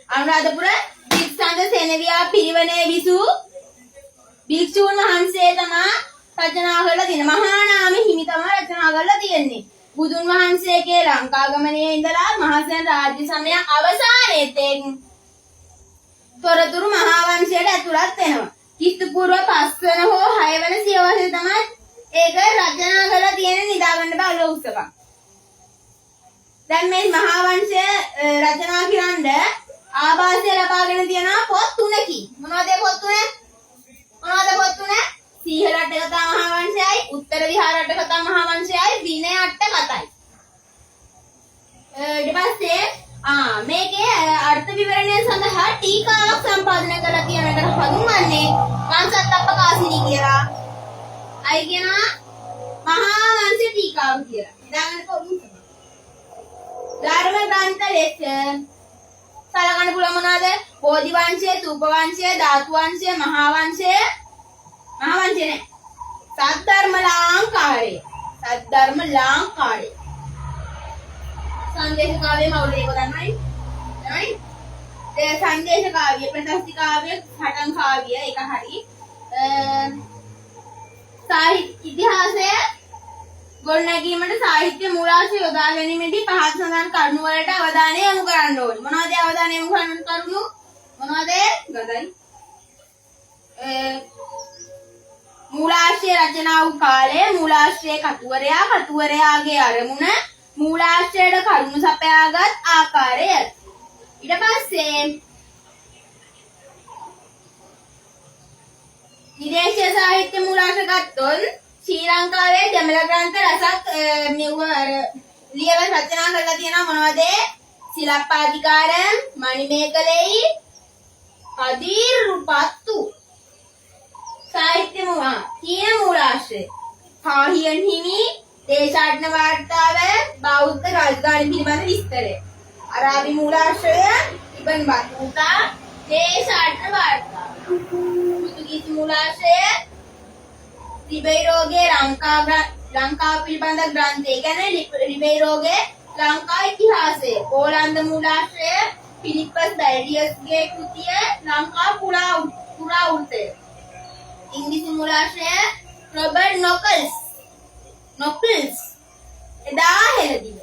අනුරාධපුර වික්ෂංග සෙනවියා පිරිවනේ විසු භික්ෂූන් වහන්සේ තමා රචනා කරලා තියෙන මහා නාම හිමි තමයි රචනා කරලා තියෙන්නේ. බුදුන් වහන්සේගේ ලංකාගමනයේ ඉඳලා මහසෙන් රාජ්‍ය සමය අවසානයේ තෙක් තොරතුරු මහා වංශයට ඇතුළත් වෙනවා. කිස්තු පූර්ව 5 වන හෝ 6 වන සියවසේ තමයි ඒක රචනා කරලා තියෙන නිදාගන්න බෑ උත්සවයක්. දැන් මේ මහා වංශය රචනා කරන්නේ ආభాසය ලබාගෙන තියෙනවා පොත් 3කින්. මොනවද පොත් 3? මොනවද පොත් 3? සීහල අට කතා මහා වංශයයි, උත්තර විහාර අට කතා මහා වංශයයි, විනය අට කතයි. ඊට පස්සේ මේකේ අර්ථ විවරණය සඳහා ටීකාවක් සම්පාදනය කරලා තියෙන එකට හඳුන්වන්නේ වංශත්තප්පකාසිනී කියලා. අය කියනවා මහා වංශ ටීකාව කියලා. ඊළඟට පොඩි ධර්ම ග්‍රන්ථ ලෙස සලකන්න පුළුවන් මොනවාද? බෝධි වංශය, තූප වංශය, ධාතු වංශය, මහා වංශය. මහා වංශය නේ. සද්ධර්ම ලාංකාරය. සද්ධර්ම ලාංකාරය. සංදේශ කාව්‍ය මවුලේ කොටන්නයි. තමයි. ඒ සංදේශ කාව්‍ය, ප්‍රශස්ති කාව්‍ය, සටන් කාව්‍ය එක හරි. සාහිත්‍ය ඉතිහාසය ගොඩනැගීමට සාහිත්‍ය මූලාශ්‍ර යොදා ගැනීමේදී පහත් සඳහන් කරුණු වලට අවධානය යොමු කරන්න ඕනේ. මොනවද අවධානය යොමු කරන්න කරුණු? මොනවද? ගදයි. මූලාශ්‍රය රචනා වූ කාලය, මූලාශ්‍රයේ කතුවරයාගේ අරමුණ, මූලාශ්‍රයට කරුණු සපයාගත් ආකාරය. ඊට පස්සේ විදේශීය සාහිත්‍ය මූලාශ්‍ර ගත්තොත් ශ්‍රී ලංකාවේ දෙමළ ග්‍රන්ථ රසක් ලියලා රචනා කරලා තියෙනවා. මොනවද? සිලප්පාධිකාරම්, මණිමේකලෙයි, අදීරුපත්තු. සාහිත්‍ය තීන මූලාශ්‍රය. කාහියන් හිමි දේශාටන වාර්තාව, බෞද්ධ රාජධානි පිළිබඳ විස්තරය. අරාබි මූලාශ්‍රය, ඉබන් බතුතා දේශාටන වාර්තාව. පෘතුගීසි මූලාශ්‍රය රිබෙයිරෝගේ ලංකාව පිළිබඳ ග්‍රන්ථය. කියන්නේ රිබෙයිරෝගේ ලංකා ඉතිහාසය. ඕලන්ද මූලාශ්‍රය ෆිලිප්පස් බැල්ඩියස්ගේ කෘතිය ලංකා පුරාවෘත්තය. ඉංග්‍රීසි මූලාශ්‍රය රොබර්ට් නොකල්ස් එදා හෙළදිව.